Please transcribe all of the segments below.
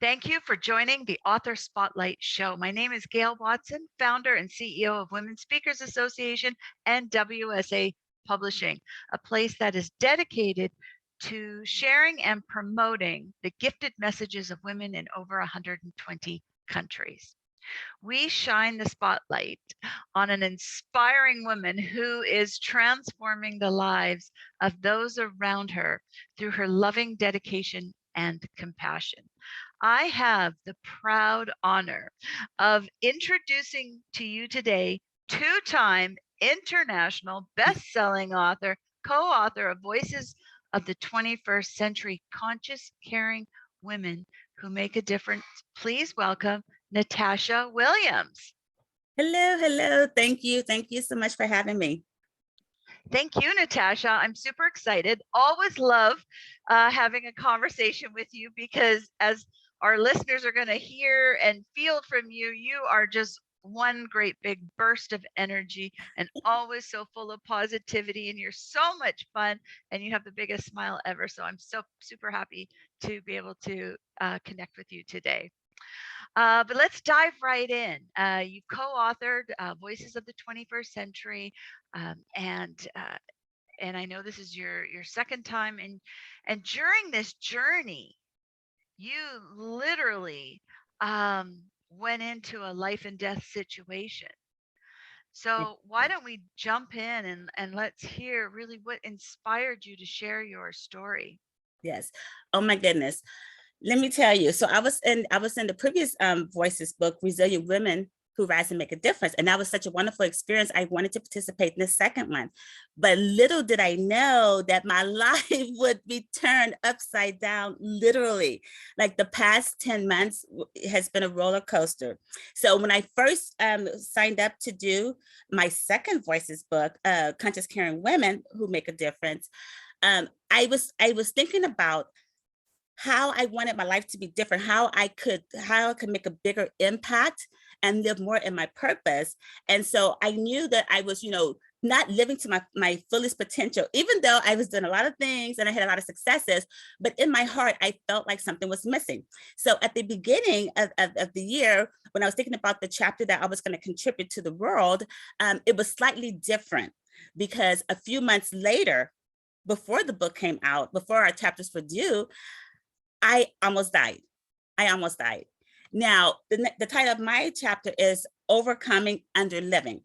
Thank you for joining the Author Spotlight Show. My name is Gail Watson, founder and CEO of Women Speakers Association and WSA Publishing, a place that is dedicated to sharing and promoting the gifted messages of women in over 120 countries. We shine the spotlight on an inspiring woman who is transforming the lives of those around her through her loving dedication and compassion. I have the proud honor of introducing to you today two-time international best-selling author, co-author of Voices of the 21st Century, Conscious Caring Women Who Make a Difference. Please welcome Natasha Williams. Hello, hello. Thank you. Thank you so much for having me. Thank you, Natasha. I'm super excited. Always love having a conversation with you because as our listeners are going to hear and feel from you, you are just one great big burst of energy and always so full of positivity, and you're so much fun and you have the biggest smile ever. So I'm so super happy to be able to connect with you today. But let's dive right in. You co-authored Voices of the 21st Century, and I know this is your second time. And during this journey, you literally went into a life and death situation. So why don't we jump in and let's hear really what inspired you to share your story? Yes. Oh my goodness. Let me tell you. So I was in the previous Voices book, Resilient Women Who Rise and Make a Difference. And that was such a wonderful experience. I wanted to participate in the second one. But little did I know that my life would be turned upside down, literally. Like the past 10 months has been a roller coaster. So when I first signed up to do my second Voices book, Conscious Caring Women Who Make a Difference, I was thinking about how I wanted my life to be different, how I could make a bigger impact and live more in my purpose. And so I knew that I was, not living to my fullest potential, even though I was doing a lot of things and I had a lot of successes, but in my heart, I felt like something was missing. So at the beginning of the year, when I was thinking about the chapter that I was going to contribute to the world, it was slightly different because a few months later, before the book came out, before our chapters were due, I almost died. Now, the title of my chapter is Overcoming Underliving.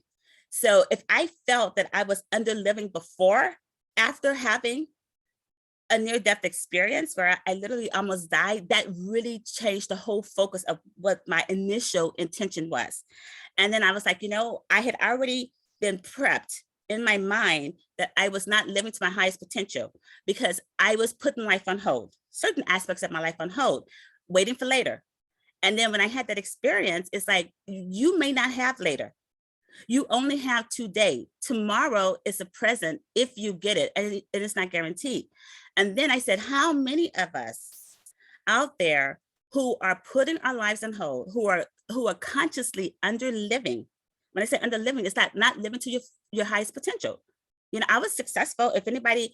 So if I felt that I was underliving before, after having a near-death experience where I literally almost died, that really changed the whole focus of what my initial intention was. And then I was like, I had already been prepped in my mind that I was not living to my highest potential because I was putting life on hold, certain aspects of my life on hold, waiting for later. And then when I had that experience, it's like, you may not have later. You only have today. Tomorrow is a present if you get it, and it's not guaranteed. And then I said, how many of us out there who are putting our lives on hold, who are consciously underliving? When I say underliving, it's not living to your highest potential. I was successful. If anybody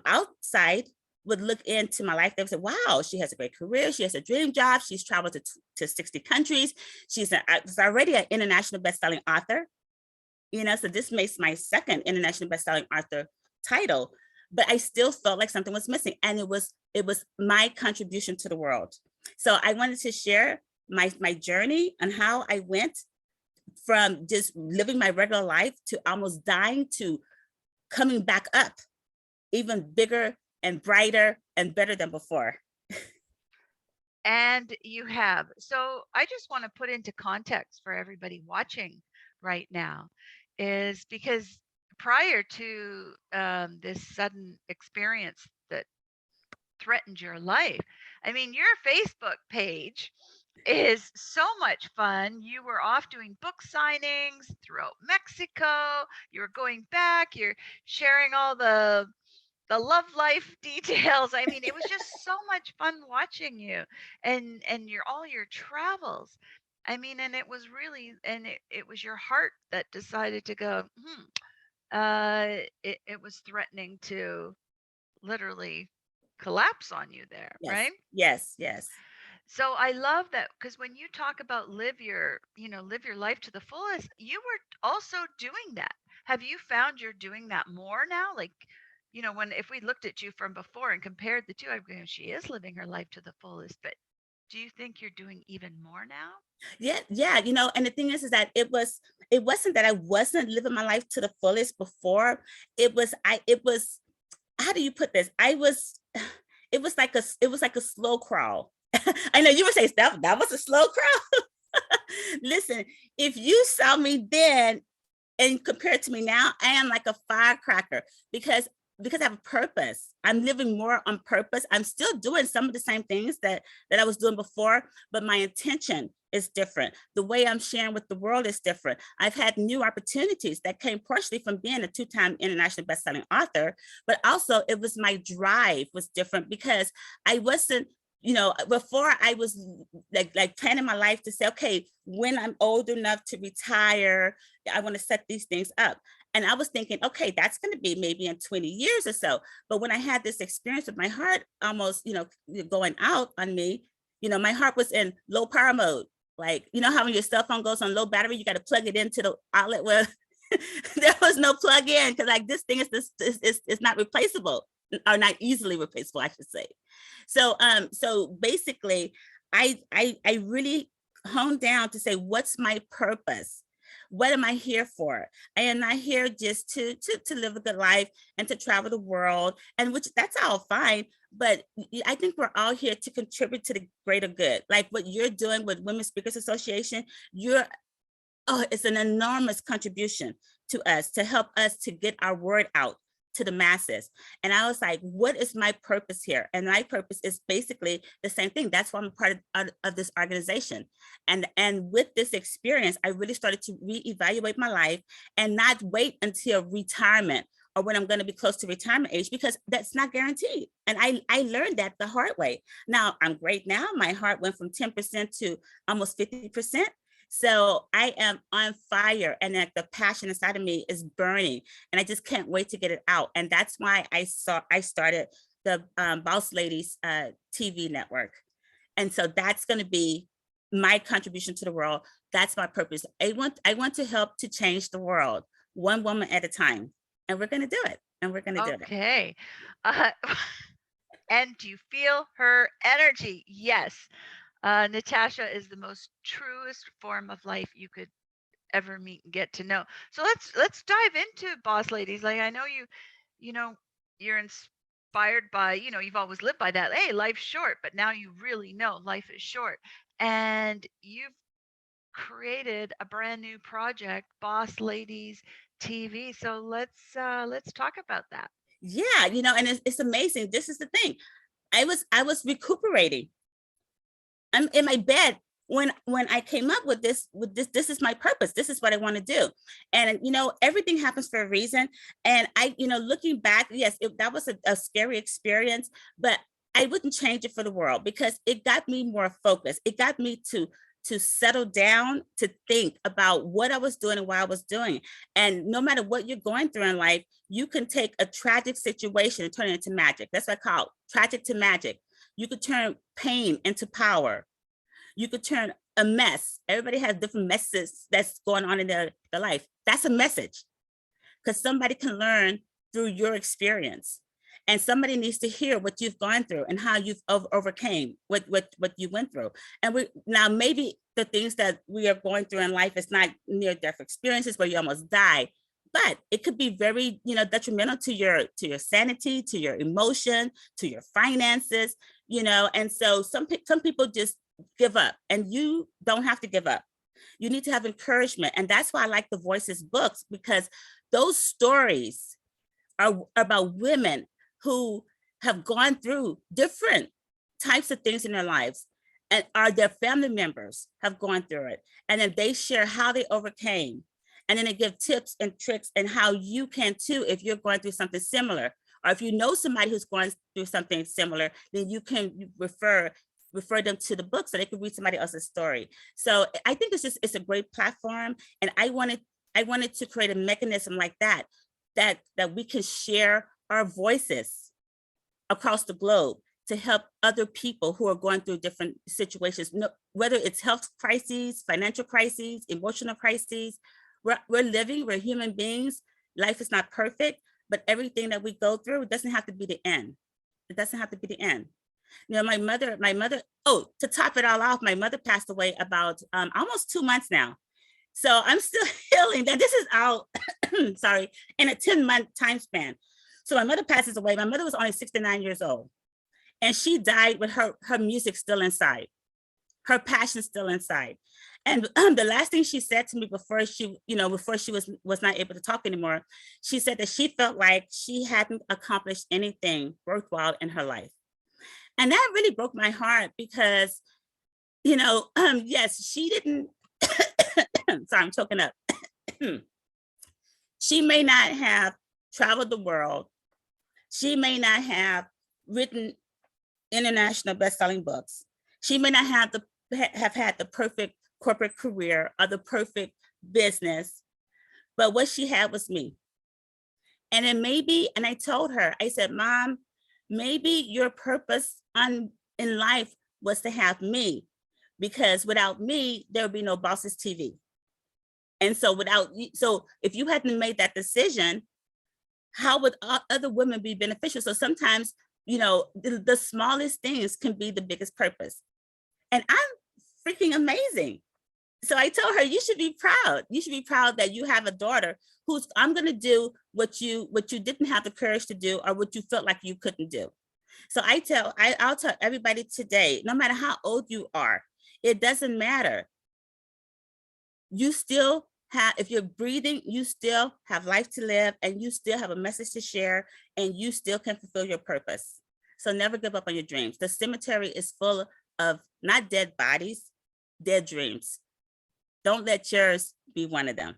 outside would look into my life, they would say, wow, she has a great career. She has a dream job. She's traveled to 60 countries. She's already an international best-selling author. So this makes my second international best-selling author title, but I still felt like something was missing. And it was my contribution to the world. So I wanted to share my journey and how I went from just living my regular life to almost dying to coming back up even bigger and brighter and better than before. And you have. So I just want to put into context for everybody watching right now is because prior to this sudden experience that threatened your life, I mean, your Facebook page is so much fun. You were off doing book signings throughout Mexico. You're going back, you're sharing all the love life details. I mean, it was just so much fun watching you and your all your travels. I mean, and it was really, and it was your heart that decided to go, it was threatening to literally collapse on you there, Yes, right? yes, yes. So I love that because when you talk about live your life to the fullest, you were also doing that. Have you found you're doing that more now? Like, when if we looked at you from before and compared the two, I'm going, she is living her life to the fullest. But do you think you're doing even more now? Yeah, yeah, and the thing is that it wasn't that I wasn't living my life to the fullest before. It was, how do you put this? It was like a slow crawl. I know you would say that was a slow crawl. Listen, if you saw me then and compared to me now, I am like a firecracker because I have a purpose. I'm living more on purpose. I'm still doing some of the same things that I was doing before, but my intention is different. The way I'm sharing with the world is different. I've had new opportunities that came partially from being a two-time international best-selling author, but also it was my drive was different because I wasn't, before I was like planning my life to say, okay, when I'm old enough to retire, I want to set these things up. And I was thinking, okay, that's going to be maybe in 20 years or so. But when I had this experience with my heart almost, going out on me, my heart was in low power mode. Like, how when your cell phone goes on low battery, you got to plug it into the outlet where there was no plug in because like this thing is not replaceable or not easily replaceable, I should say. So basically, I really honed down to say, what's my purpose? What am I here for? I am not here just to live a good life and to travel the world, and which that's all fine. But I think we're all here to contribute to the greater good. Like what you're doing with Women Speakers Association, it's an enormous contribution to us to help us to get our word out to the masses. And I was like, what is my purpose here? And my purpose is basically the same thing. That's why I'm a part of this organization. And with this experience, I really started to reevaluate my life and not wait until retirement or when I'm going to be close to retirement age, because that's not guaranteed. And I learned that the hard way. Now I'm great now. My heart went from 10% to almost 50%. So I am on fire, and like the passion inside of me is burning, and I just can't wait to get it out. And that's why I started the Boss Ladies TV network. And so that's going to be my contribution to the world. That's my purpose. I want to help to change the world one woman at a time, and we're going to do it. And we're going to do it. Okay. Uh, and do you feel her energy? Yes. Natasha is the most truest form of life you could ever meet and get to know. So let's dive into Boss Ladies. Like I know you know, you're inspired by, you've always lived by that. Hey, life's short, but now you really know life is short. And you've created a brand new project, Boss Ladies TV. So let's talk about that. Yeah, and it's amazing. This is the thing. I was recuperating. I'm in my bed when I came up with this is my purpose. This is what I want to do. And everything happens for a reason. And I, looking back, yes, that was a scary experience, but I wouldn't change it for the world because it got me more focused. It got me to settle down, to think about what I was doing and why I was doing. And no matter what you're going through in life, you can take a tragic situation and turn it into magic. That's what I call it, tragic to magic. You could turn pain into power. You could turn a mess. Everybody has different messes that's going on in their life. That's a message because somebody can learn through your experience. And somebody needs to hear what you've gone through and how you've overcame what you went through. And we now maybe the things that we are going through in life is not near death experiences where you almost die, but it could be very detrimental to your sanity, to your emotion, to your finances, and so some people just give up, and you don't have to give up. You need to have encouragement, and that's why I like the Voices books, because those stories are about women who have gone through different types of things in their lives, and are their family members have gone through it, and then they share how they overcame, and then they give tips and tricks and how you can too if you're going through something similar, or if you know somebody who's going through something similar, then you can refer them to the book so they can read somebody else's story. So I think it's a great platform, and I wanted to create a mechanism like that we can share our voices across the globe to help other people who are going through different situations, whether it's health crises, financial crises, emotional crises. We're living, we're human beings. Life is not perfect, but everything that we go through doesn't have to be the end. It doesn't have to be the end. You know, my mother, oh, to top it all off, my mother passed away about almost 2 months now. So I'm still healing. That this is out, sorry, in a 10-month time span. So my mother passes away. My mother was only 69 years old. And she died with her music still inside, her passion still inside. And the last thing she said to me before she, before she was not able to talk anymore, she said that she felt like she hadn't accomplished anything worthwhile in her life. And that really broke my heart because, yes, she didn't, sorry, I'm choking up. She may not have traveled the world. She may not have written international best-selling books. She may not have had the perfect corporate career or the perfect business, but what she had was me. And then maybe, and I told her, I said, Mom, maybe your purpose in life was to have me, because without me, there would be no Bosses TV. And so so if you hadn't made that decision, how would other women be beneficial? So sometimes, the smallest things can be the biggest purpose. And I'm freaking amazing. So I told her, you should be proud. You should be proud that you have a daughter who's, I'm going to do what you didn't have the courage to do, or what you felt like you couldn't do. So I'll tell everybody today, no matter how old you are, it doesn't matter. You still have, if you're breathing, you still have life to live, and you still have a message to share, and you still can fulfill your purpose. So never give up on your dreams. The cemetery is full of not dead bodies, dead dreams. Don't let yours be one of them.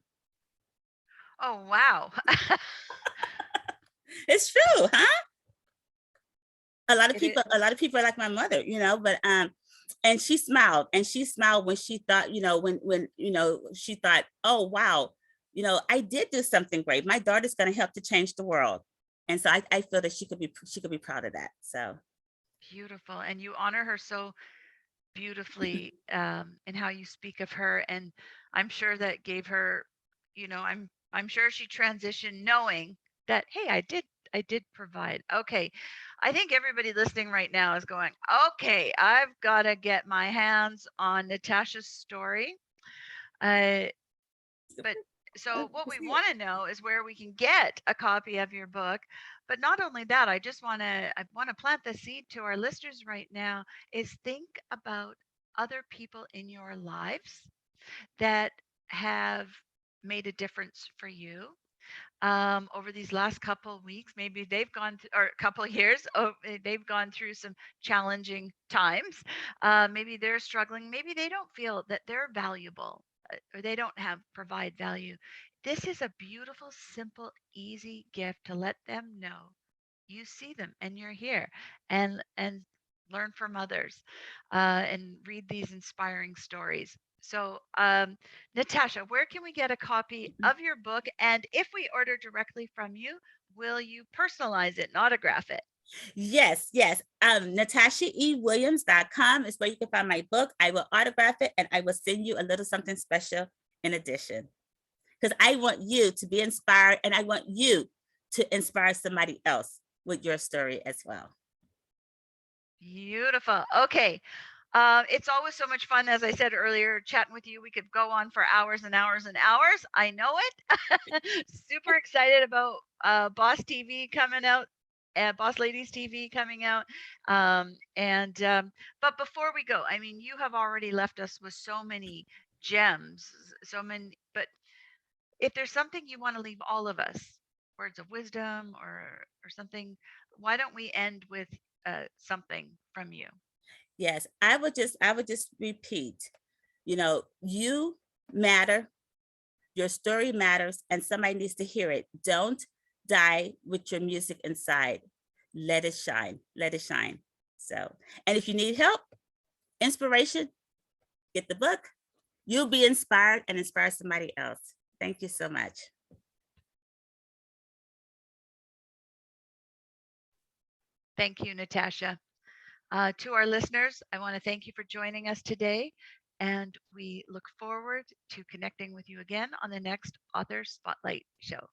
Oh, wow. It's true, huh? A lot of It people are like my mother, but and she smiled when she thought, when she thought, oh wow, I did do something great. My daughter's going to help to change the world. And so I feel that she could be proud of that. So beautiful. And you honor her so beautifully in how you speak of her. And I'm sure that gave her, I'm sure she transitioned knowing that, hey, I did provide. Okay. I think everybody listening right now is going, okay, I've got to get my hands on Natasha's story. But so what we want to know is where we can get a copy of your book. But not only that, I want to plant the seed to our listeners right now is think about other people in your lives that have made a difference for you over these last couple of weeks. Maybe they've gone or a couple of years. They've gone through some challenging times. Maybe they're struggling. Maybe they don't feel that they're valuable or they don't provide value. This is a beautiful, simple, easy gift to let them know you see them and you're here, and learn from others and read these inspiring stories. So, Natasha, where can we get a copy of your book? And if we order directly from you, will you personalize it and autograph it? Yes. NatashaEWilliams.com is where you can find my book. I will autograph it, and I will send you a little something special in addition. Because I want you to be inspired, and I want you to inspire somebody else with your story as well. Beautiful. Okay. It's always so much fun, as I said earlier, chatting with you. We could go on for hours and hours and hours. I know it. Super excited about Boss TV coming out, Boss Ladies TV coming out. But before we go, I mean, you have already left us with so many gems, so many. But if there's something you want to leave all of us, words of wisdom or something, why don't we end with something from you? Yes, I would just repeat, you matter, your story matters, and somebody needs to hear it. Don't die with your music inside. Let it shine. Let it shine. So, and if you need help, inspiration, get the book. You'll be inspired and inspire somebody else. Thank you so much. Thank you, Natasha. To our listeners, I want to thank you for joining us today, and we look forward to connecting with you again on the next Author Spotlight show.